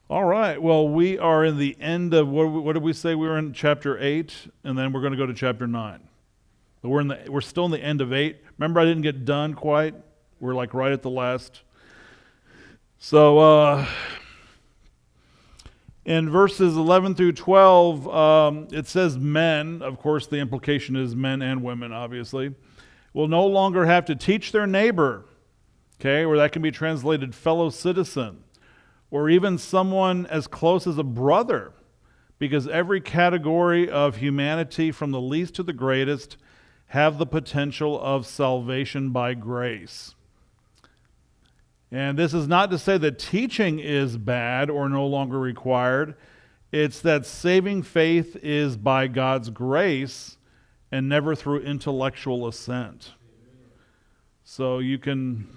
All right. Well, we are in the end of what did we say? We were in chapter 8, and then we're going to go to chapter 9. But we're still in the end of 8. Remember, I didn't get done quite. We're like right at the last. So in verses 11 through 12, it says men. Of course, the implication is men and women, obviously, will no longer have to teach their neighbor. Okay, or that can be translated fellow citizen, or even someone as close as a brother, because every category of humanity, from the least to the greatest, have the potential of salvation by grace. And this is not to say that teaching is bad or no longer required. It's that saving faith is by God's grace and never through intellectual assent. So you can,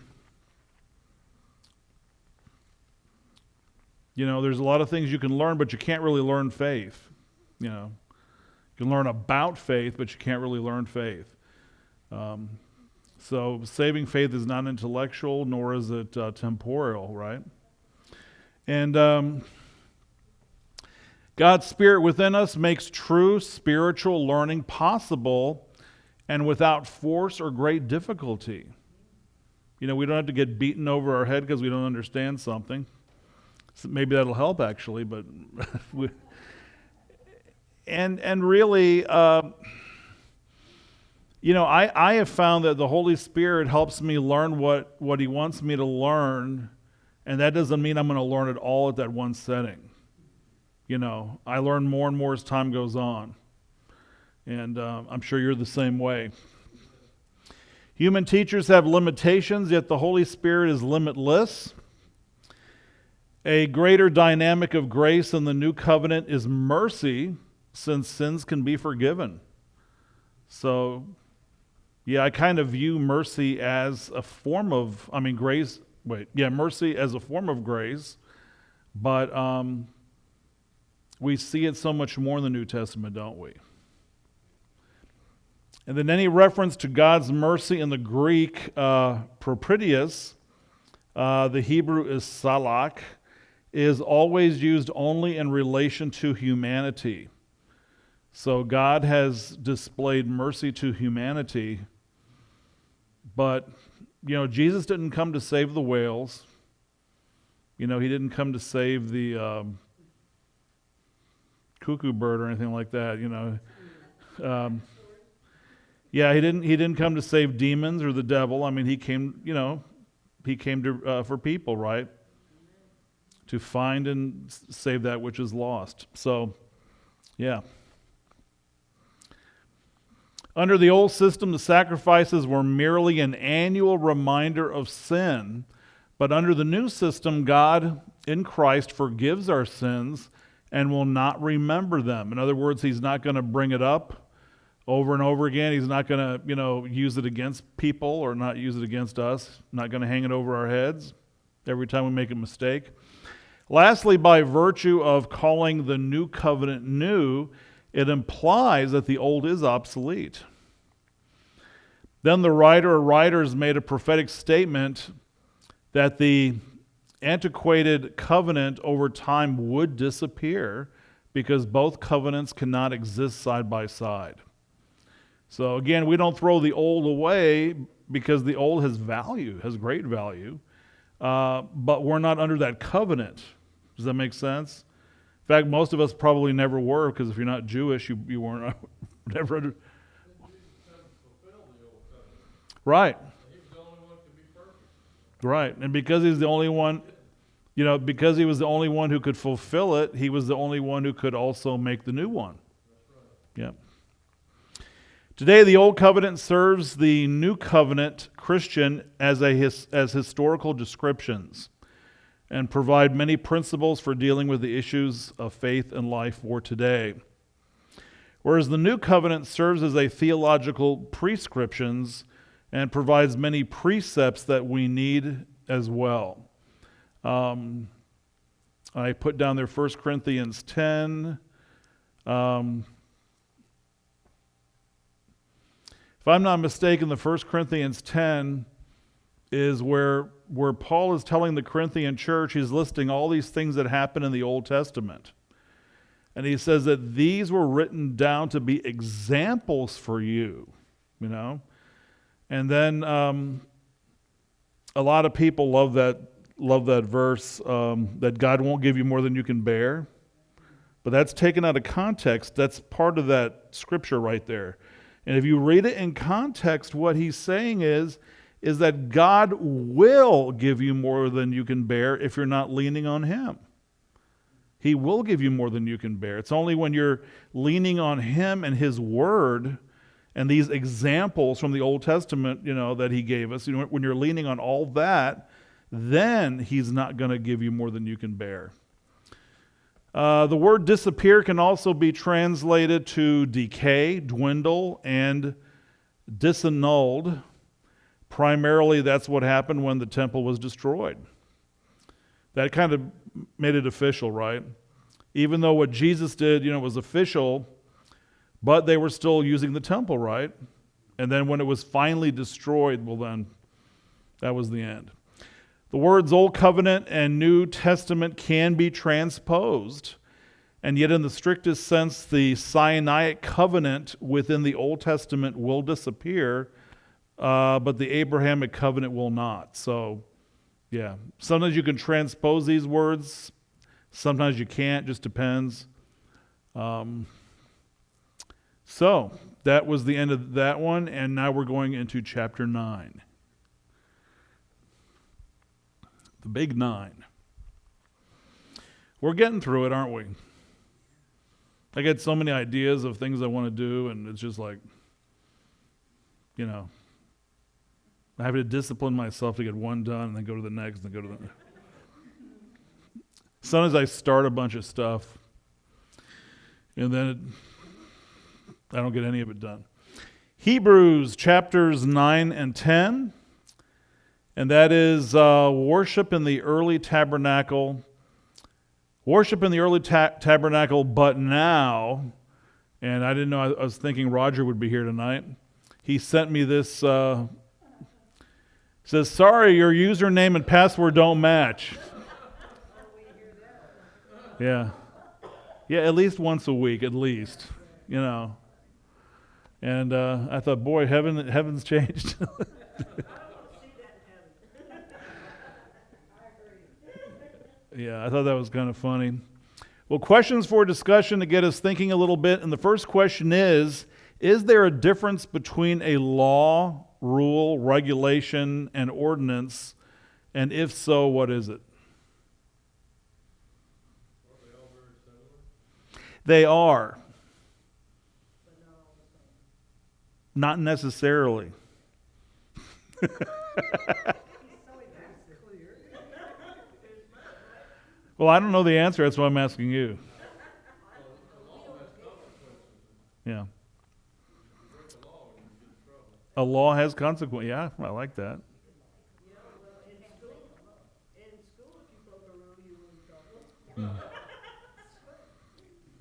there's a lot of things you can learn, but you can't really learn faith. You can learn about faith, but you can't really learn faith. So saving faith is not intellectual, nor is it temporal, right? And God's Spirit within us makes true spiritual learning possible and without force or great difficulty. We don't have to get beaten over our head because we don't understand something. So maybe that'll help, actually, but and really, I have found that the Holy Spirit helps me learn what He wants me to learn, and that doesn't mean I'm going to learn it all at that one setting. I learn more and more as time goes on, and I'm sure you're the same way. Human teachers have limitations, yet the Holy Spirit is limitless. A greater dynamic of grace in the new covenant is mercy, since sins can be forgiven. So, I kind of view mercy as a form of, mercy as a form of grace, but we see it so much more in the New Testament, don't we? And then any reference to God's mercy in the Greek, propidius, the Hebrew is salak, is always used only in relation to humanity. So God has displayed mercy to humanity, but, Jesus didn't come to save the whales. He didn't come to save the cuckoo bird or anything like that, He didn't come to save demons or the devil. He came, he came to for people, right? To find and save that which is lost. So, yeah. Under the old system, the sacrifices were merely an annual reminder of sin. But under the new system, God in Christ forgives our sins and will not remember them. In other words, He's not going to bring it up over and over again. He's not going to, use it against people or not use it against us. Not going to hang it over our heads every time we make a mistake. Lastly, by virtue of calling the new covenant new, it implies that the old is obsolete. Then the writer or writers made a prophetic statement that the antiquated covenant over time would disappear because both covenants cannot exist side by side. So again, we don't throw the old away because the old has value, has great value, but we're not under that covenant. Does that make sense? In fact, most of us probably never were, because if you're not Jewish, you weren't never under. Right. Right, and because He's the only one, because He was the only one who could fulfill it, He was the only one who could also make the new one. Yeah. Today, the Old Covenant serves the New Covenant Christian as historical descriptions and provide many principles for dealing with the issues of faith and life for today. Whereas the New Covenant serves as a theological prescriptions and provides many precepts that we need as well. I put down there 1 Corinthians 10. If I'm not mistaken, the 1 Corinthians 10 is where Paul is telling the Corinthian church, he's listing all these things that happened in the Old Testament. And he says that these were written down to be examples for you, you know. And then a lot of people love that verse, that God won't give you more than you can bear. But that's taken out of context. That's part of that scripture right there. And if you read it in context, what he's saying is that God will give you more than you can bear if you're not leaning on him. He will give you more than you can bear. It's only when you're leaning on him and his word and these examples from the Old Testament, you know, that he gave us, you know, when you're leaning on all that, then he's not going to give you more than you can bear. The word disappear can also be translated to decay, dwindle, and disannulled. Primarily, that's what happened when the temple was destroyed. That kind of made it official, right? Even though what Jesus did, you know, was official, but they were still using the temple, right? And then when it was finally destroyed, well then, that was the end. The words Old Covenant and New Testament can be transposed, and yet in the strictest sense, the Sinaitic covenant within the Old Testament will disappear, but the Abrahamic covenant will not. So, yeah, sometimes you can transpose these words, sometimes you can't, just depends. So, that was the end of that one, and now we're going into chapter 9. The big 9. We're getting through it, aren't we? I get so many ideas of things I want to do, and it's just like, you know, I have to discipline myself to get one done and then go to the next and then go to the... Sometimes I start a bunch of stuff, and then I don't get any of it done. Hebrews chapters 9 and 10. And that is worship in the early tabernacle. Worship in the early tabernacle, but now, and I didn't know, I was thinking Roger would be here tonight. He sent me this, says, sorry, your username and password don't match. Yeah. Yeah, at least once a week, at least, you know. And I thought, boy, heaven's changed. Yeah, I thought that was kind of funny. Well, questions for discussion to get us thinking a little bit. And the first question is there a difference between a law, rule, regulation, and ordinance? And if so, what is it? Are they all very similar? They are. Not necessarily. Well, I don't know the answer. That's why I'm asking you. Yeah. A law has consequences. Yeah, I like that. Mm.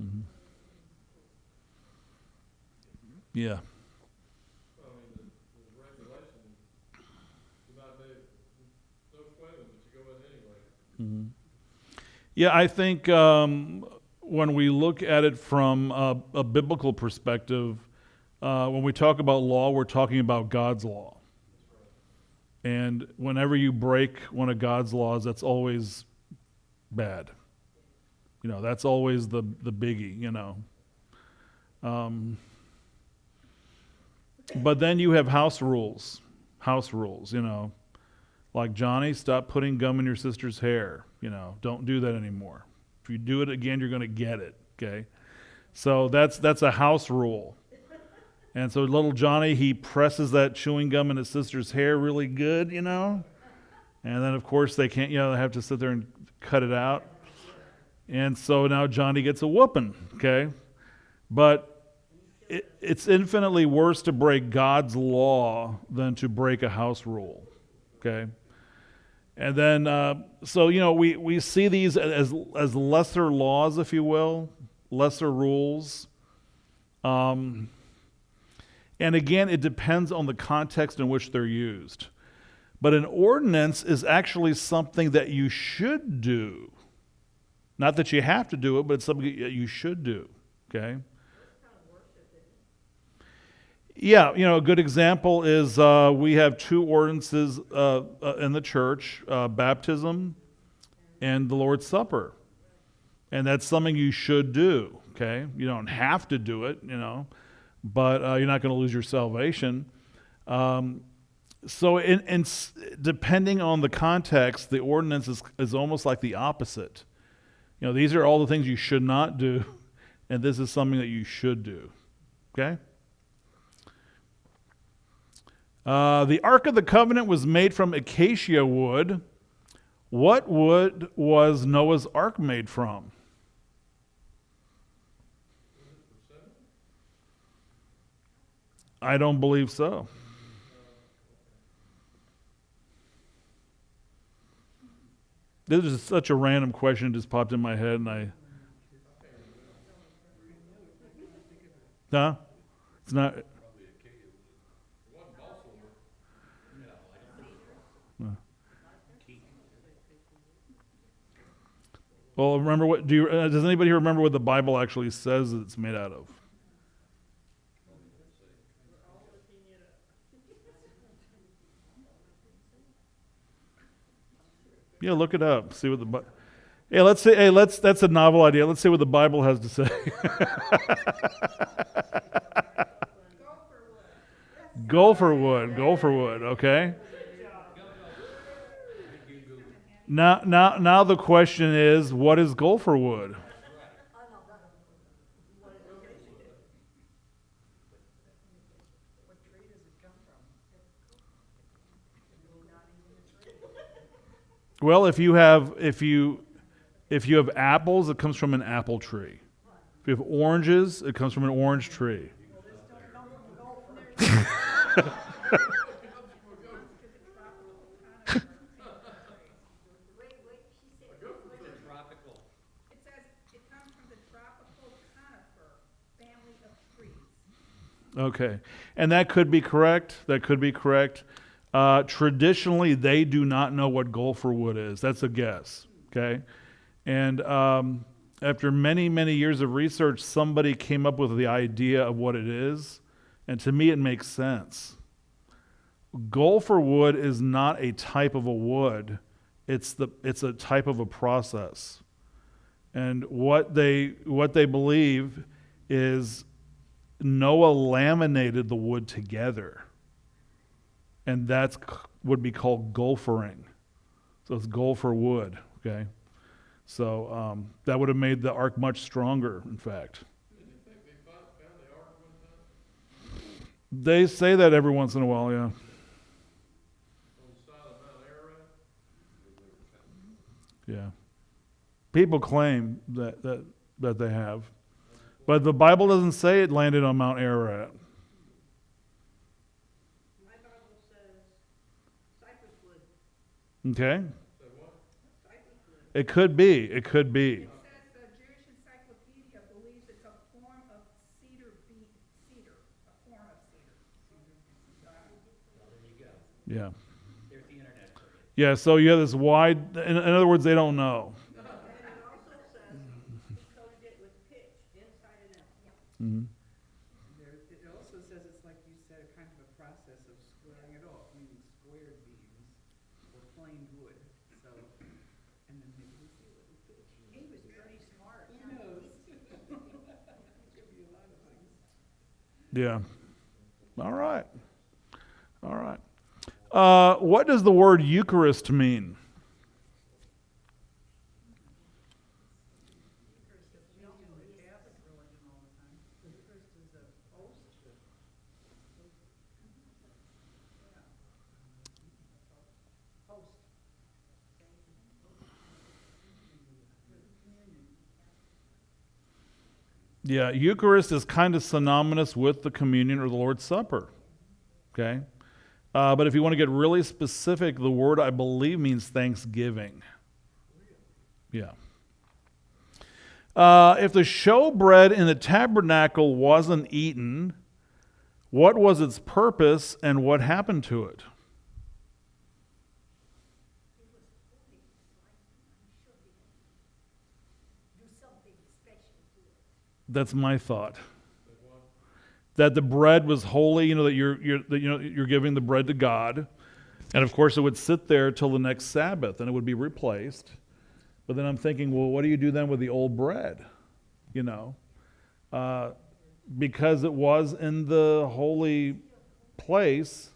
Mm-hmm. Yeah. I mean, the regulation, you might be no swimming, but you go in anyway. Mm-hmm. Yeah, I think when we look at it from a biblical perspective, when we talk about law, we're talking about God's law. And whenever you break one of God's laws, that's always bad. You know, that's always the biggie, you know. But then you have house rules, you know. Like, Johnny, stop putting gum in your sister's hair. You know, don't do that anymore. If you do it again, you're going to get it, okay? So that's a house rule. And so little Johnny, he presses that chewing gum in his sister's hair really good, you know? And then, of course, they can't, you know, they have to sit there and cut it out. And so now Johnny gets a whooping, okay? But it's infinitely worse to break God's law than to break a house rule, okay? And then, so, you know, we see these as lesser laws, if you will, lesser rules. And again, it depends on the context in which they're used. But an ordinance is actually something that you should do. Not that you have to do it, but it's something that you should do. Okay? Yeah, a good example is we have two ordinances in the church, baptism and the Lord's Supper. And that's something you should do, okay? You don't have to do it, but you're not going to lose your salvation. So depending on the context, the ordinance is almost like the opposite. These are all the things you should not do, and this is something that you should do, okay? The Ark of the Covenant was made from acacia wood. What wood was Noah's Ark made from? I don't believe so. This is such a random question, it just popped in my head, and it's not. Well, remember what? Does anybody remember what the Bible actually says it's made out of? Yeah, look it up. See what the. That's a novel idea. Let's see what the Bible has to say. Gopher wood. Okay. Now the question is, what is gopher wood? Well, if you have apples, it comes from an apple tree. If you have oranges, it comes from an orange tree. Okay, and that could be correct. Traditionally, they do not know what gopher wood is. That's a guess. Okay, and after many, many years of research, somebody came up with the idea of what it is, and to me, it makes sense. Gopher wood is not a type of a wood; it's a type of a process, and what they believe is Noah laminated the wood together, and that's would be called gophering. So it's gopher wood, okay? So that would have made the ark much stronger, in fact. Didn't you think they found the ark one time? They say that every once in a while, yeah. On the side of Mount Ararat? Yeah. People claim that they have. But the Bible doesn't say it landed on Mount Ararat. My Bible says cypress wood. Okay? Say what? Cypress wood. It could be. It says the Jewish Encyclopedia believes it's a form of cedar. A form of cedar. Well, there you go. Yeah. There's the internet for you. Yeah, so you have this wide, in other words, they don't know. And it also says he coated it with pitch, inside and out. Mm-hmm. It also says it's like you said, a kind of a process of squaring it off, meaning squared beams or planed wood. So, and then maybe we seal it with pitch. He was pretty smart. Who knows? Could be a lot of things. Yeah. All right. What does the word Eucharist mean? It's used in the Catholic religion all the time. The Eucharist is a host. Host. Yeah, Eucharist is kind of synonymous with the communion or the Lord's Supper. Okay? But if you want to get really specific, the word, I believe, means thanksgiving. Yeah. If the showbread in the tabernacle wasn't eaten, what was its purpose and what happened to it? That's my thought. That the bread was holy, that you're giving the bread to God, and of course it would sit there till the next Sabbath, and it would be replaced. But then I'm thinking, well, what do you do then with the old bread? Because it was in the holy place,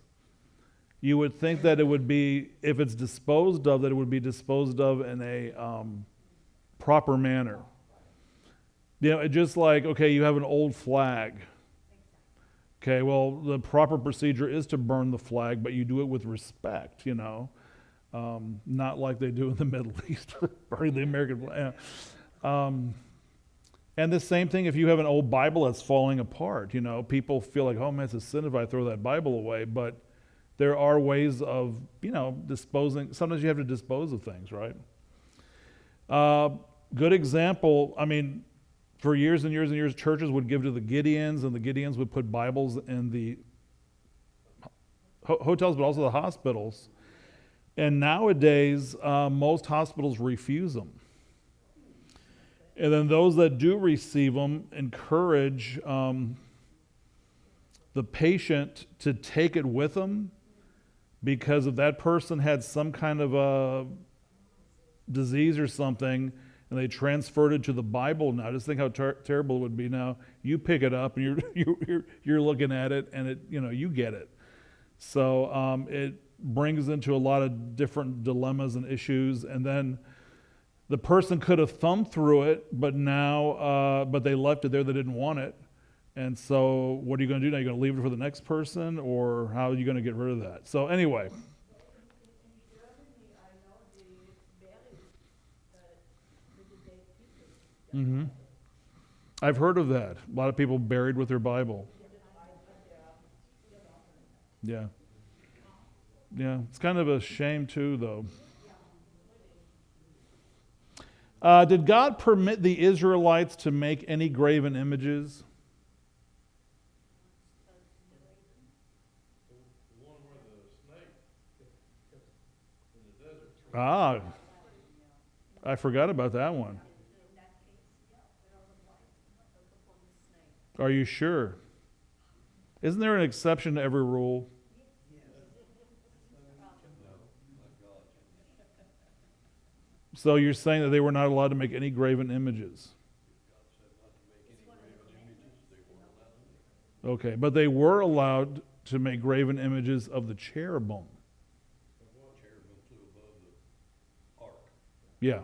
you would think that it would be, if it's disposed of, that it would be disposed of in a proper manner. It's just like, okay, you have an old flag. Okay, well, the proper procedure is to burn the flag, but you do it with respect, not like they do in the Middle East, burning the American flag. And the same thing if you have an old Bible that's falling apart. People feel like, oh man, it's a sin if I throw that Bible away, but there are ways of, disposing. Sometimes you have to dispose of things, right? Good example, for years and years and years, churches would give to the Gideons, and the Gideons would put Bibles in the hotels, but also the hospitals. And nowadays, most hospitals refuse them. And then those that do receive them encourage the patient to take it with them, because if that person had some kind of a disease or something, and they transferred it to the Bible now, just think how terrible it would be now. You pick it up and you're looking at it, and you get it. So it brings into a lot of different dilemmas and issues. And then the person could have thumbed through it, but they left it there. They didn't want it. And so what are you going to do now? You're going to leave it for the next person, or how are you going to get rid of that? So anyway. Mm-hmm. I've heard of that. A lot of people buried with their Bible. Yeah. Yeah, it's kind of a shame too, though. Did God permit the Israelites to make any graven images? The one where the snake in the desert. I forgot about that one. Are you sure? Isn't there an exception to every rule? So you're saying that they were not allowed to make any graven images? Okay, but they were allowed to make graven images of the cherubim. Cherubim flew above the ark. Yeah.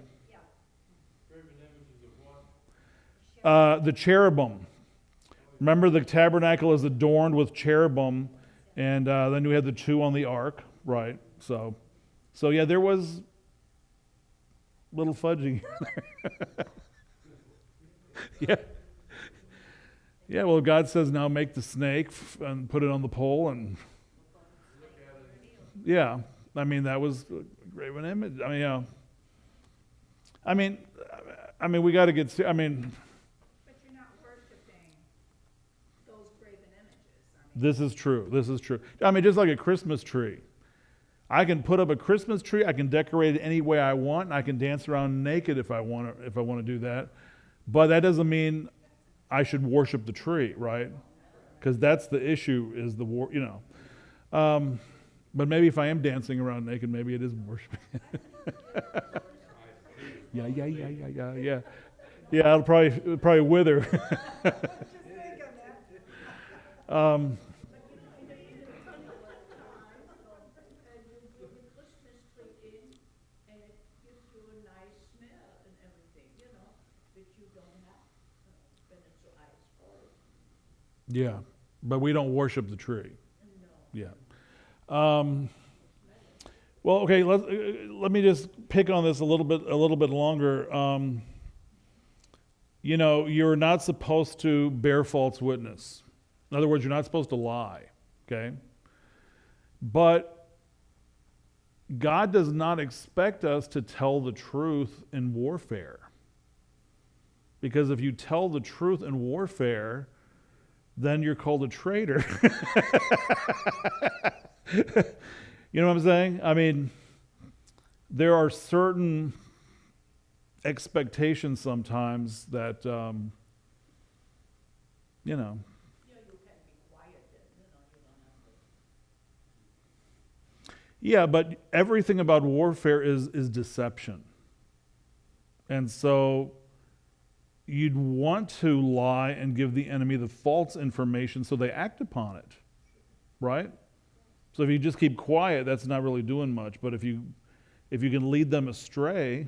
Graven images of what? The cherubim. Remember, the tabernacle is adorned with cherubim, and then we had the two on the ark, right? So yeah, there was little fudging there. Yeah. Yeah, well, God says now make the snake and put it on the pole, and yeah, that was a graven image. We got to get. But you're not worshiping those graven images. This is true. This is true. Just like a Christmas tree. I can put up a Christmas tree. I can decorate it any way I want. And I can dance around naked if I want to do that. But that doesn't mean I should worship the tree, right? Because that's the issue. Is the war? But maybe if I am dancing around naked, maybe it is worshiping. Yeah. Yeah, it'll probably wither. Yeah, but we don't worship the tree. Yeah. Well, okay. Let me just pick on this a little bit longer. You're not supposed to bear false witness. In other words, you're not supposed to lie. Okay. But God does not expect us to tell the truth in warfare. Because if you tell the truth in warfare, then you're called a traitor. You know what I'm saying? There are certain expectations sometimes that you know. Yeah, but everything about warfare is deception. And so you'd want to lie and give the enemy the false information so they act upon it, right? So if you just keep quiet, that's not really doing much. But if you can lead them astray,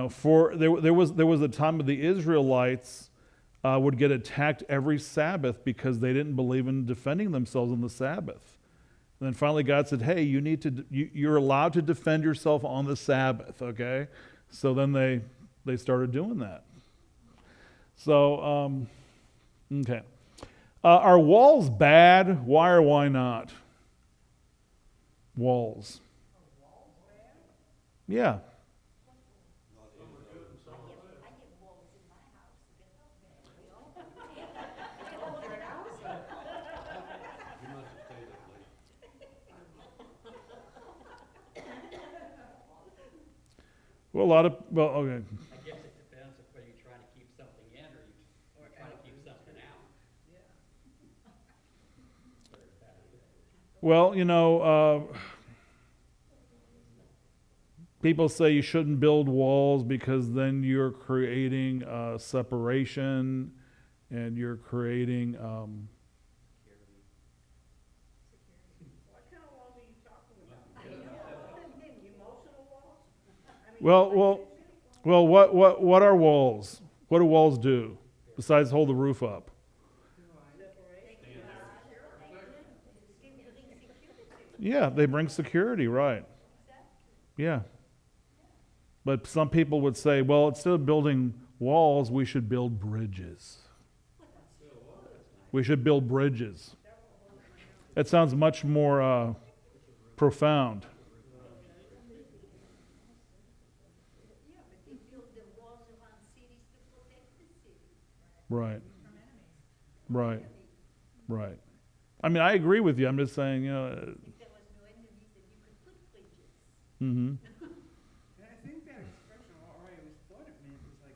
for there was a time of the Israelites would get attacked every Sabbath because they didn't believe in defending themselves on the Sabbath. And then finally God said, hey, you're allowed to defend yourself on the Sabbath, okay? So then they started doing that. So, okay. Are walls bad? Why or why not? Walls. Yeah. Well, okay. I guess it depends if whether you're trying to keep something in or you're trying to keep something out. Well, people say you shouldn't build walls because then you're creating separation and you're creating. What kind of walls are you talking about? Emotional walls? Well, what are walls? What do walls do besides hold the roof up? Yeah, they bring security, right? Yeah. But some people would say, well, instead of building walls, we should build bridges. We should build bridges. That sounds much more profound. Yeah, but they build the walls around cities to protect the city. Right. Right. I mean, I agree with you. I'm just saying, If there was no enemies, then you could put bridges. mm-hmm. And I think that expression, or I always thought it meant, is like,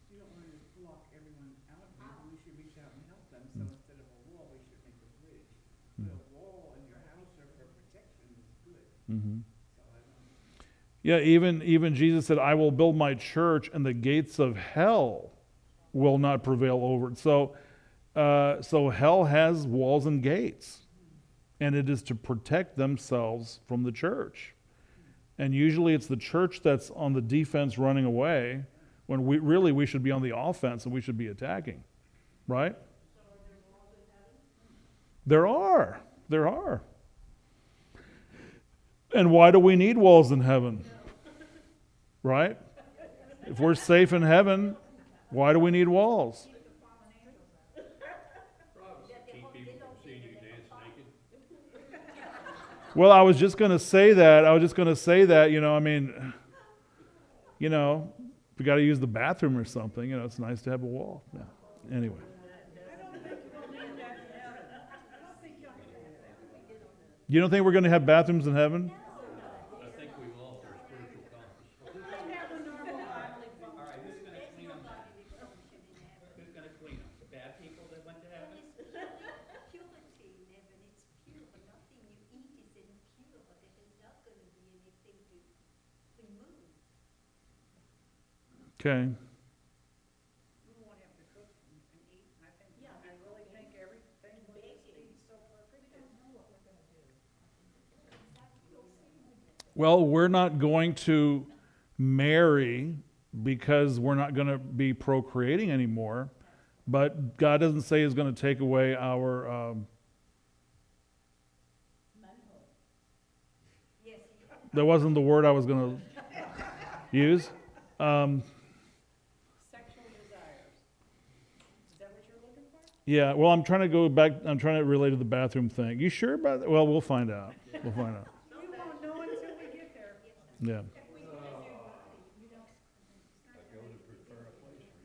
you don't want to just block everyone out, maybe we should reach out and help them, so instead of a wall, we should make a bridge. But a wall in your house or for protection is good, Mm-hmm. so I don't know. Yeah, even Jesus said, I will build my church and the gates of hell will not prevail over it. So hell has walls and gates, and it is to protect themselves from the church. And usually it's the church that's on the defense running away when we should be on the offense and we should be attacking, right? There are. And why do we need walls in heaven? Right? If we're safe in heaven, why do we need walls? Keep people from seeing you dance naked. Well, I was just going to say that, if we got to use the bathroom or something, it's nice to have a wall. Yeah. Anyway. You don't think we're going to have bathrooms in heaven? I think we've lost our spiritual compass. All right, who's gonna clean them? Who's gonna clean them? The bad people that went to heaven? Purity in heaven, it's pure. Nothing you eat is impure. There is not going to be anything to remove. Okay. We won't have to cook and eat, I think, I really think everything will just be so perfect. We don't know what we're gonna do. Well, we're not going to marry because we're not going to be procreating anymore. But God doesn't say He's going to take away our. Yes, That wasn't the word I was going to use. Sexual desires. Is that what you're looking for? Yeah. Well, I'm trying to go back. I'm trying to relate to the bathroom thing. You sure about that? Well, we'll find out. We won't know until we get there. Yeah. I go to prepare a place for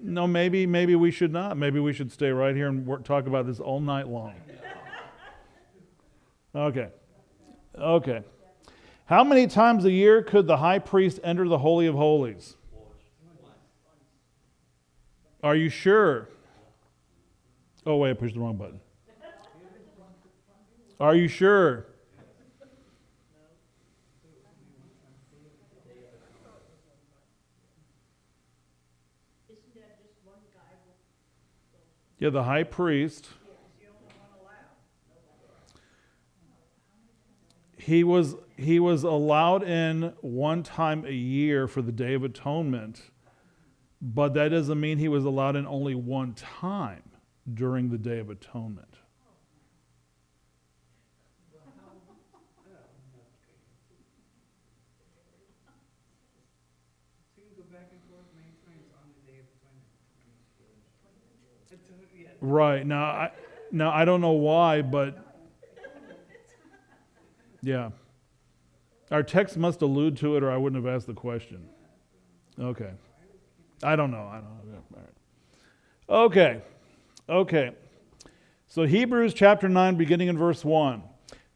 you. No, maybe we should not. Maybe we should stay right here and talk about this all night long. Okay. How many times a year could the high priest enter the Holy of Holies? Are you sure? Oh, wait, I pushed the wrong button. Are you sure? Isn't that just one guy? Yeah, the high priest. He's the only one allowed. He was allowed in one time a year for the Day of Atonement, but that doesn't mean he was allowed in only one time during the Day of Atonement. So you can go back and forth many times on the Day of Atonement. Yeah. Right. Now I don't know why, but yeah. Our text must allude to it or I wouldn't have asked the question. Okay. I don't know. All right. Okay. So Hebrews chapter 9, beginning in verse 1.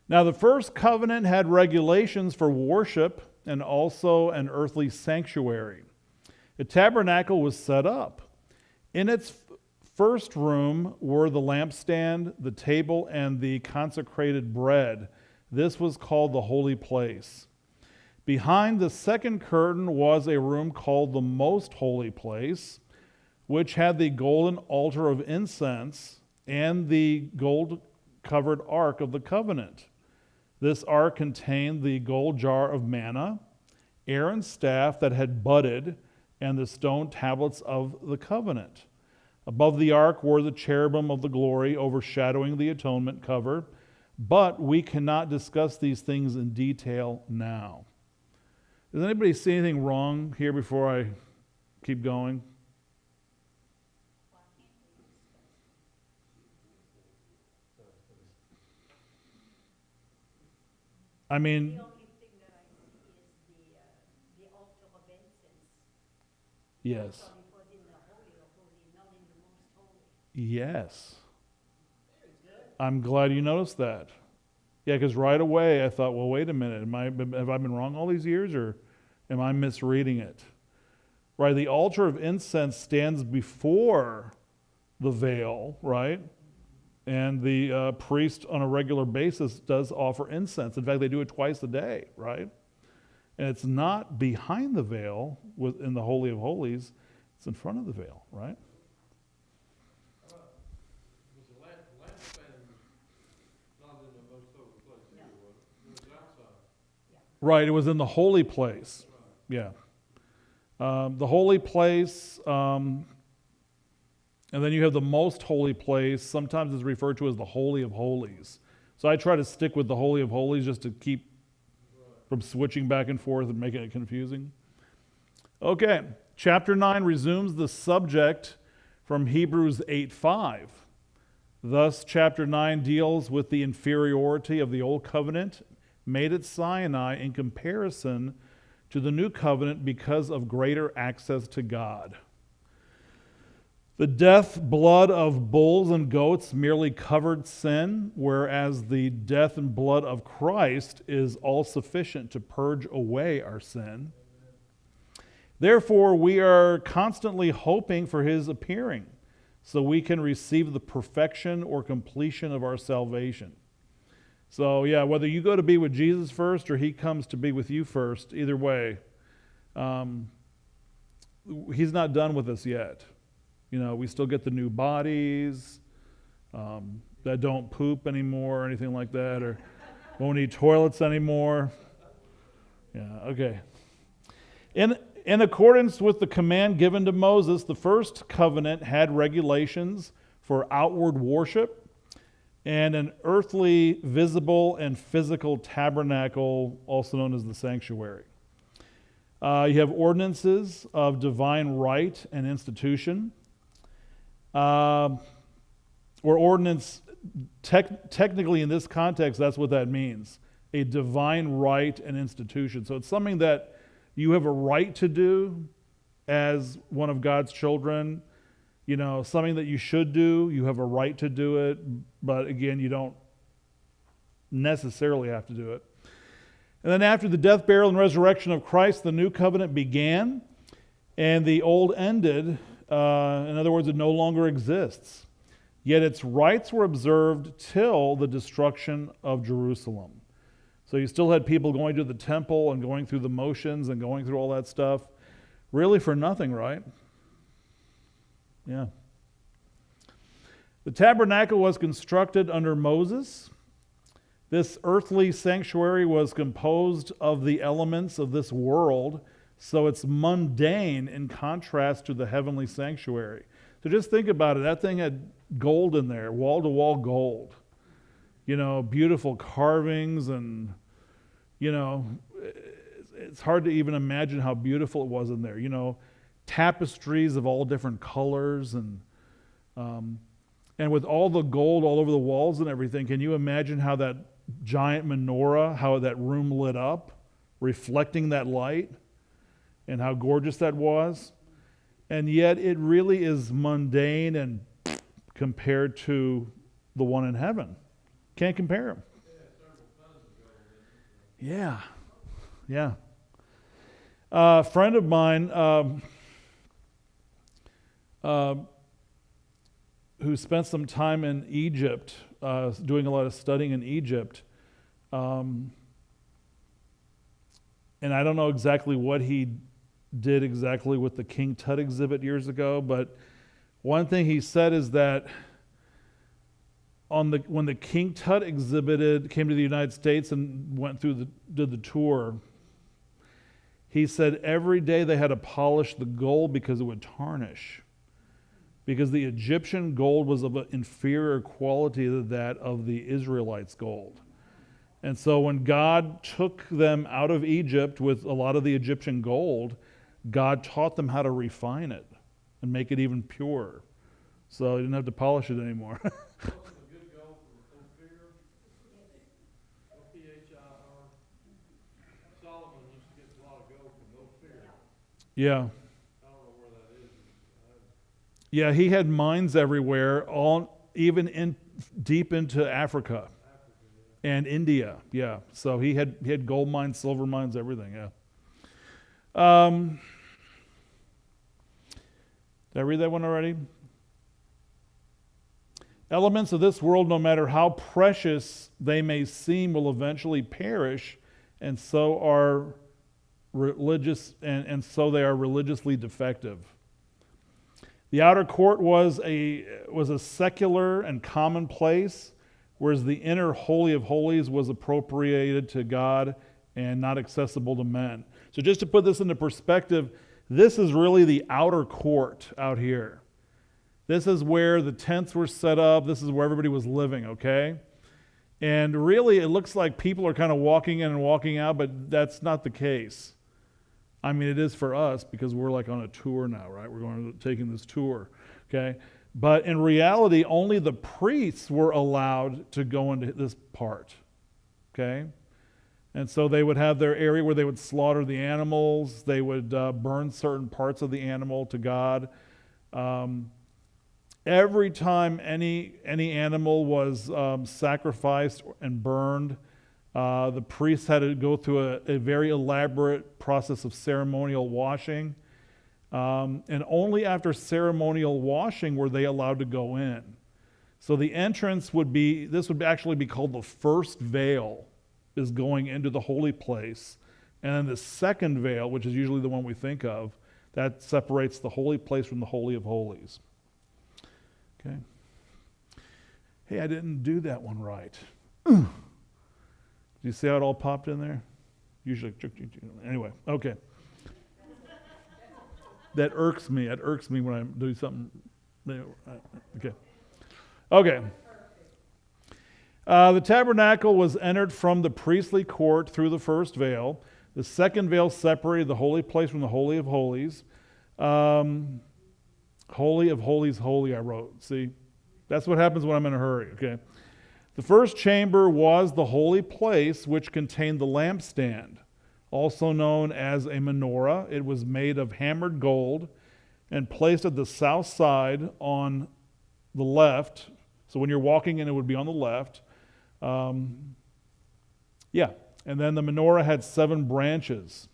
Now the first covenant had regulations for worship and also an earthly sanctuary. The tabernacle was set up. In its first room were the lampstand, the table, and the consecrated bread. This was called the holy place. Behind the second curtain was a room called the most holy place, which had the golden altar of incense and the gold-covered ark of the covenant. This ark contained the gold jar of manna, Aaron's staff that had budded, and the stone tablets of the covenant. Above the ark were the cherubim of the glory overshadowing the atonement cover, but we cannot discuss these things in detail now. Does anybody see anything wrong here before I keep going? I mean, The only thing that I see is the altar of incense. yes. But it was in the holy of holy, not in the most holy. Yes. I'm glad you noticed that. Yeah, because right away I thought, well, wait a minute, have I been wrong all these years, or am I misreading it? Right, the altar of incense stands before the veil, right? And the priest on a regular basis does offer incense. In fact, they do it twice a day, right? And it's not behind the veil in the Holy of Holies, it's in front of the veil, right? Was the lampstand not in the most holy place either, was it? It was outside. Right, it was in the holy place. Yeah. The holy place, and then you have the most holy place. Sometimes it's referred to as the Holy of Holies. So I try to stick with the Holy of Holies just to keep from switching back and forth and making it confusing. Okay, chapter 9 resumes the subject from Hebrews 8:5. Thus, chapter 9 deals with the inferiority of the old covenant made at Sinai in comparison to the new covenant because of greater access to God. The death blood of bulls and goats merely covered sin, whereas the death and blood of Christ is all sufficient to purge away our sin. Therefore, we are constantly hoping for his appearing, so we can receive the perfection or completion of our salvation. So, yeah, whether you go to be with Jesus first or he comes to be with you first, either way, he's not done with us yet. You know, we still get the new bodies that don't poop anymore or anything like that, or won't need toilets anymore. Yeah, okay. In accordance with the command given to Moses, the first covenant had regulations for outward worship and an earthly, visible, and physical tabernacle, also known as the sanctuary. You have ordinances of divine right and institution. Or ordinance, technically in this context, that's what that means. A divine right and institution. So it's something that you have a right to do as one of God's children. You know, something that you should do, you have a right to do it, but again, you don't necessarily have to do it. And then after the death, burial, and resurrection of Christ, the new covenant began, and the old ended. In other words, it no longer exists. Yet its rites were observed till the destruction of Jerusalem. So you still had people going to the temple and going through the motions and going through all that stuff, really for nothing, right? Yeah. The tabernacle was constructed under Moses. This earthly sanctuary was composed of the elements of this world, so it's mundane in contrast to the heavenly sanctuary. So just think about it. That thing had gold in there, wall-to-wall gold. You know, beautiful carvings and, you know, it's hard to even imagine how beautiful it was in there. You know, tapestries of all different colors and with all the gold all over the walls and everything, can you imagine how that giant menorah, how that room lit up, reflecting that light, and how gorgeous that was? And yet it really is mundane and compared to the one in heaven. Can't compare them. Yeah. A friend of mine who spent some time in Egypt, doing a lot of studying in Egypt, and I don't know exactly what he did exactly with the King Tut exhibit years ago, but one thing he said is that when the King Tut came to the United States and did the tour, he said every day they had to polish the gold because it would tarnish. Because the Egyptian gold was of an inferior quality to that of the Israelites' gold. And so when God took them out of Egypt with a lot of the Egyptian gold, God taught them how to refine it and make it even purer. So they didn't have to polish it anymore. Good gold from Ophir, O-P-H-I-R. Solomon used to get a lot of gold from Ophir. Yeah. I don't know where that is. Yeah, he had mines everywhere, even deep into Africa and India. Yeah, so he had gold mines, silver mines, everything. Yeah. Did I read that one already? Elements of this world, no matter how precious they may seem, will eventually perish, and so are religious, and so they are religiously defective. The outer court was a secular and common place, whereas the inner Holy of Holies was appropriated to God and not accessible to men. So just to put this into perspective, this is really the outer court out here. This is where the tents were set up. This is where everybody was living, okay? And really, it looks like people are kind of walking in and walking out, but that's not the case. I mean, it is for us because we're like on a tour now, right? We're taking this tour, okay? But in reality, only the priests were allowed to go into this part, okay? And so they would have their area where they would slaughter the animals. They would burn certain parts of the animal to God. Every time any animal was sacrificed and burned, the priests had to go through a very elaborate process of ceremonial washing. And only after ceremonial washing were they allowed to go in. So the entrance this would actually be called the first veil, is going into the holy place. And then the second veil, which is usually the one we think of, that separates the holy place from the Holy of Holies. Okay. Hey, I didn't do that one right. Do you see how it all popped in there? Usually, anyway, okay. That irks me. It irks me when I do something. Okay. Okay. The tabernacle was entered from the priestly court through the first veil. The second veil separated the holy place from the Holy of Holies. Holy of Holies, holy, I wrote. See? That's what happens when I'm in a hurry, okay? The first chamber was the holy place, which contained the lampstand, also known as a menorah. It was made of hammered gold and placed at the south side on the left. So when you're walking in, it would be on the left. And then the menorah had 7 branches,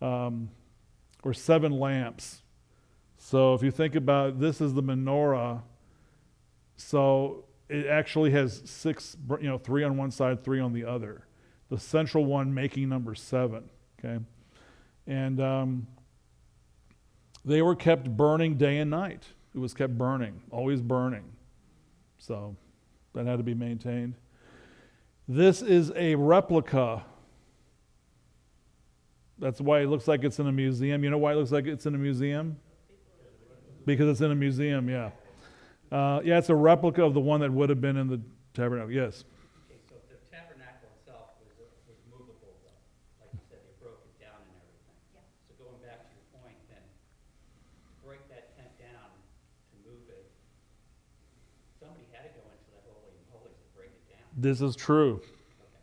or 7 lamps. So if you think about it, this is the menorah, so it actually has 6, 3 on one side, 3 on the other. The central one making number 7, okay? And they were kept burning day and night. It was kept burning, always burning. So that had to be maintained. This is a replica. That's why it looks like it's in a museum. You know why it looks like it's in a museum? Because it's in a museum, yeah. Yeah, it's a replica of the one that would have been in the tabernacle. Yes. Okay, so the tabernacle itself was movable, though. Like you said, they broke it down and everything. Yeah. So going back to your point, then, to break that tent down, to move it, somebody had to go into the Holy of Holies to break it down. This is true. Okay.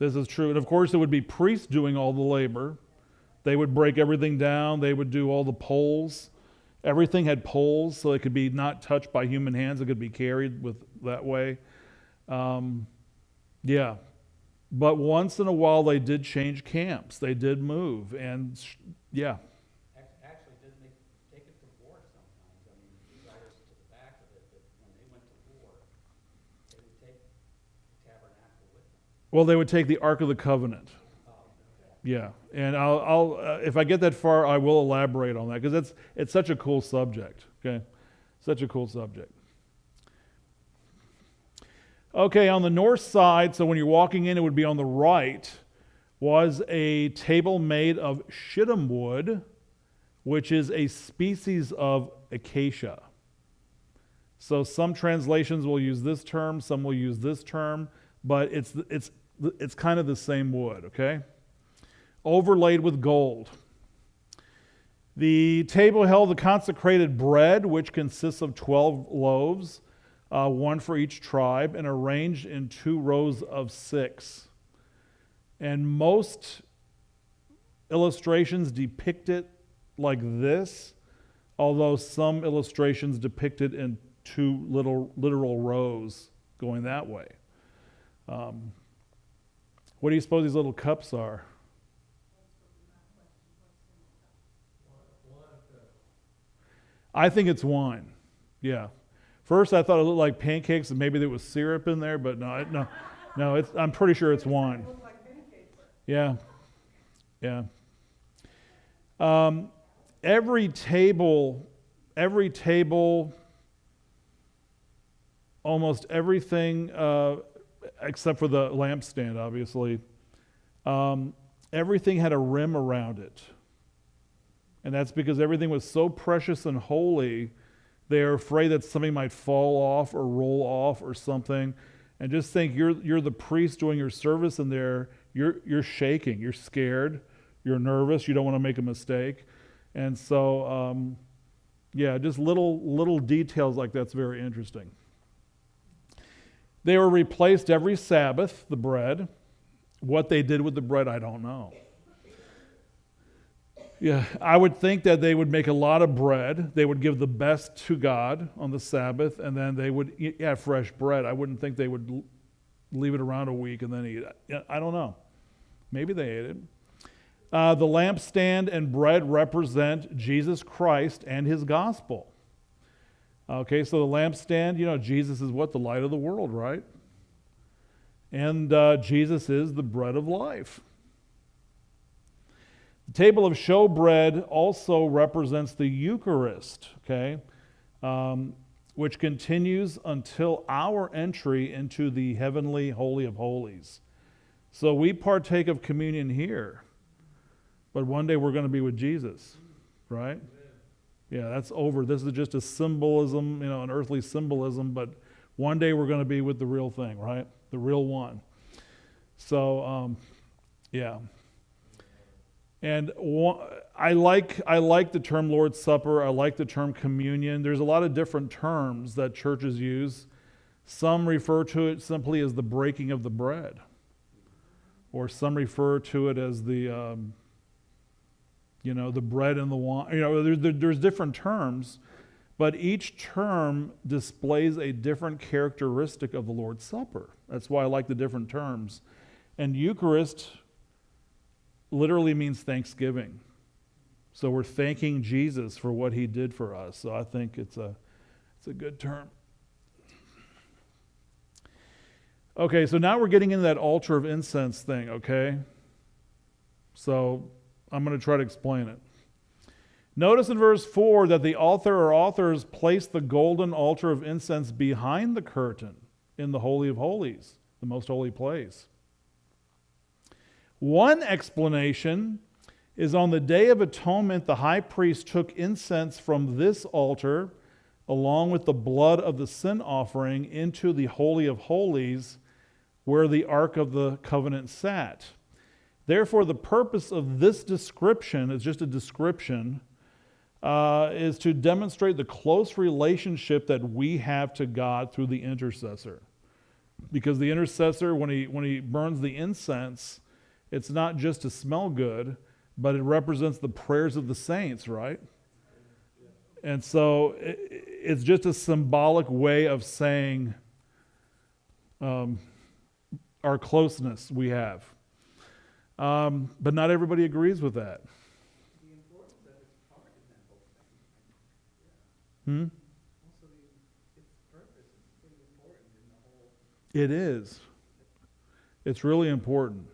This is true. And of course, it would be priests doing all the labor. They would break everything down. They would do all the poles. Everything had poles, so it could be not touched by human hands. It could be carried with that way. Yeah. But once in a while, they did change camps. They did move. And yeah. Actually, didn't they take it to war sometimes? I mean, the writers to the back of it, that when they went to war, they would take the tabernacle with them. Well, they would take the Ark of the Covenant. Oh, okay. Yeah, and I'll if I get that far, I will elaborate on that because it's such a cool subject. Okay, such a cool subject. Okay, on the north side, so when you're walking in, it would be on the right, was a table made of shittim wood, which is a species of acacia. So some translations will use this term, some will use this term, but it's kind of the same wood. Okay. Overlaid with gold. The table held the consecrated bread, which consists of 12 loaves, 1 for each tribe, and arranged in 2 rows of 6. And most illustrations depict it like this, although some illustrations depict it in 2 literal rows going that way. What do you suppose these little cups are? I think it's wine. Yeah. First, I thought it looked like pancakes and maybe there was syrup in there, but no. I'm pretty sure it's wine. Look like pancakes. Yeah. Yeah. Every table, almost everything, except for the lampstand, obviously, everything had a rim around it. And that's because everything was so precious and holy, they are afraid that something might fall off or roll off or something. And just think, you're the priest doing your service in there, you're shaking, you're scared, you're nervous, you don't want to make a mistake. And so, just little details like that's very interesting. They were replaced every Sabbath, the bread. What they did with the bread, I don't know. Yeah, I would think that they would make a lot of bread. They would give the best to God on the Sabbath, and then they would eat fresh bread. I wouldn't think they would leave it around a week and then eat it. I don't know. Maybe they ate it. The lampstand and bread represent Jesus Christ and his gospel. Okay, so the lampstand, Jesus is what? The light of the world, right? And Jesus is the bread of life. The table of showbread also represents the Eucharist, okay, which continues until our entry into the heavenly Holy of Holies. So we partake of communion here, but one day we're going to be with Jesus, right? Yeah, that's over. This is just a symbolism, an earthly symbolism, but one day we're going to be with the real thing, right? The real one. So, yeah. And I like the term Lord's Supper. I like the term communion. There's a lot of different terms that churches use. Some refer to it simply as the breaking of the bread, or some refer to it as the the bread and the wine. There's different terms, but each term displays a different characteristic of the Lord's Supper. That's why I like the different terms. And Eucharist literally means thanksgiving. So we're thanking Jesus for what he did for us. So I think it's a good term. Okay, so now we're getting into that altar of incense thing, okay? So I'm going to try to explain it. Notice in verse 4 that the author or authors placed the golden altar of incense behind the curtain in the Holy of Holies, the most holy place. One explanation is on the Day of Atonement, the high priest took incense from this altar along with the blood of the sin offering into the Holy of Holies where the Ark of the Covenant sat. Therefore, the purpose of this description is just a description, is to demonstrate the close relationship that we have to God through the intercessor. Because the intercessor, when he burns the incense, it's not just to smell good, but it represents the prayers of the saints, right? And so it's just a symbolic way of saying our closeness we have. But not everybody agrees with that. The importance of its part in that whole thing. Also, its purpose is pretty important in the whole. It is. It's really important.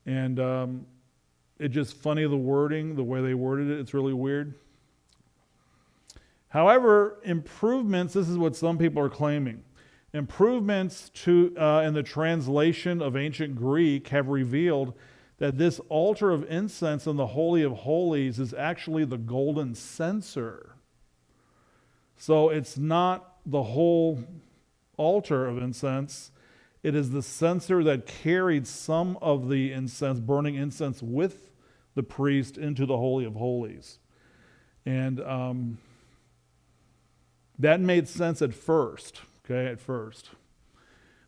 And it's just funny, the wording, the way they worded it, it's really weird. However, improvements, this is what some people are claiming. Improvements to in the translation of ancient Greek have revealed that this altar of incense in the Holy of Holies is actually the golden censer. So it's not the whole altar of incense. It is the censer that carried some of the incense, burning incense with the priest into the Holy of Holies. And that made sense at first. Okay, at first.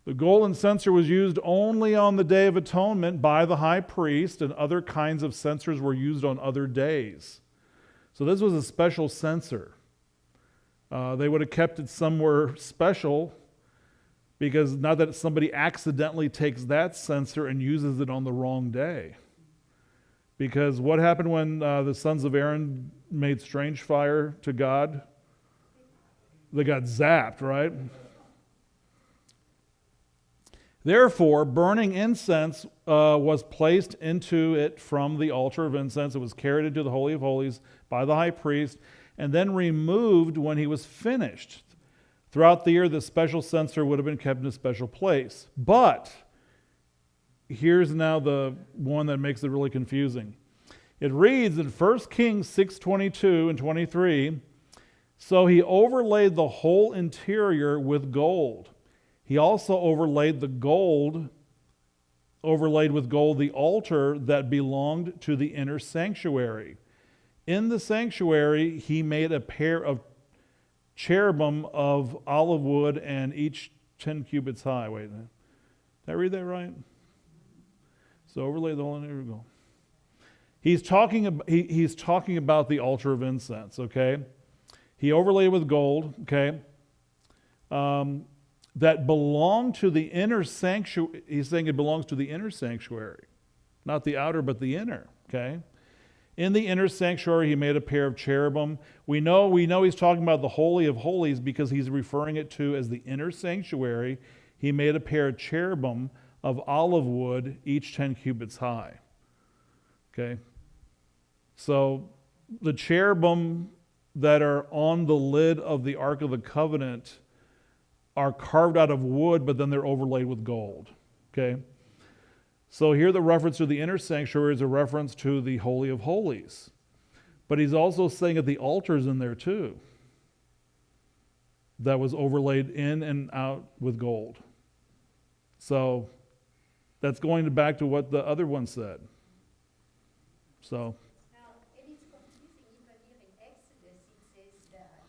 The golden censer was used only on the Day of Atonement by the high priest, and other kinds of censers were used on other days. So this was a special censer. They would have kept it somewhere special, because not that somebody accidentally takes that censer and uses it on the wrong day. Because what happened when the sons of Aaron made strange fire to God? They got zapped, right? Therefore, burning incense was placed into it from the altar of incense. It was carried into the Holy of Holies by the high priest and then removed when he was finished. Throughout the year, this special censer would have been kept in a special place. But here's now the one that makes it really confusing. It reads in 1 Kings 6:22 and 23, so he overlaid the whole interior with gold. He also overlaid with gold the altar that belonged to the inner sanctuary. In the sanctuary, he made a pair of cherubim of olive wood and each 10 cubits high. Wait, did I read that right? So overlay the whole interior with gold. He's talking about the altar of incense, okay? He overlaid it with gold, okay? That belonged to the inner sanctuary. He's saying it belongs to the inner sanctuary. Not the outer, but the inner, okay? In the inner sanctuary, he made a pair of cherubim. We know he's talking about the Holy of Holies because he's referring it to as the inner sanctuary. He made a pair of cherubim of olive wood, each 10 cubits high. Okay? So the cherubim that are on the lid of the Ark of the Covenant are carved out of wood, but then they're overlaid with gold. Okay? So here the reference to the inner sanctuary is a reference to the Holy of Holies. But he's also saying that the altar's in there too. That was overlaid in and out with gold. So that's going back to what the other one said. So Now, it is confusing even here in Exodus, it says that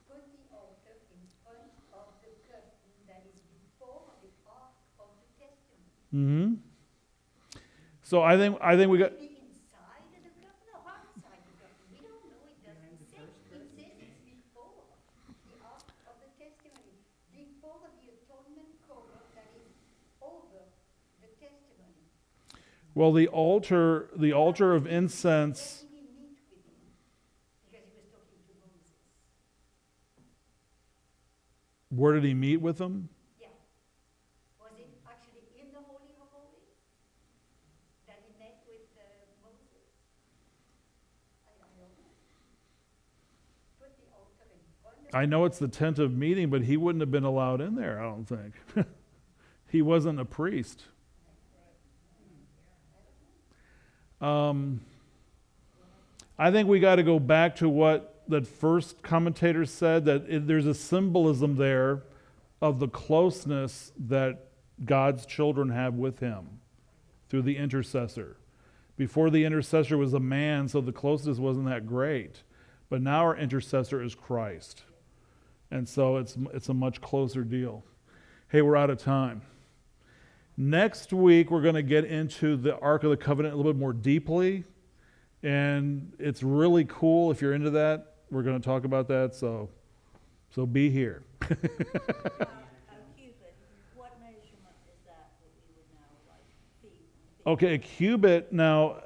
put the altar in front of the curtain that is before the ark of the testament. So I think we got. Maybe inside of the curtain or outside the curtain. We don't know. It doesn't say. It says it's before the ark of the testimony, before the atonement cover that is over the testimony. Well, the altar of incense. When did he meet with him? Because he was talking to Moses. Where did he meet with them? Yeah. Was it actually in the Holy of Holies that he met with Moses? I don't know. Put the altar in front of I know it's the tent of meeting, but he wouldn't have been allowed in there, I don't think. He wasn't a priest. I think we got to go back to what that first commentator said, that there's a symbolism there of the closeness that God's children have with him through the intercessor. Before, the intercessor was a man, so the closeness wasn't that great. But now our intercessor is Christ. And so it's a much closer deal. Hey, we're out of time. Next week, we're going to get into the Ark of the Covenant a little bit more deeply. And it's really cool. If you're into that, we're going to talk about that. So be here. A cubit, what measurement is that you would now like feet? Okay, a cubit. Now,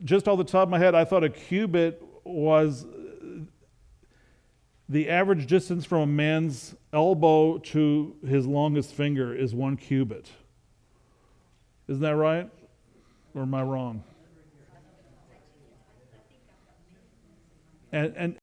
just off the top of my head, I thought a cubit was the average distance from a man's elbow to his longest finger is 1 cubit. Isn't that right? Or am I wrong? And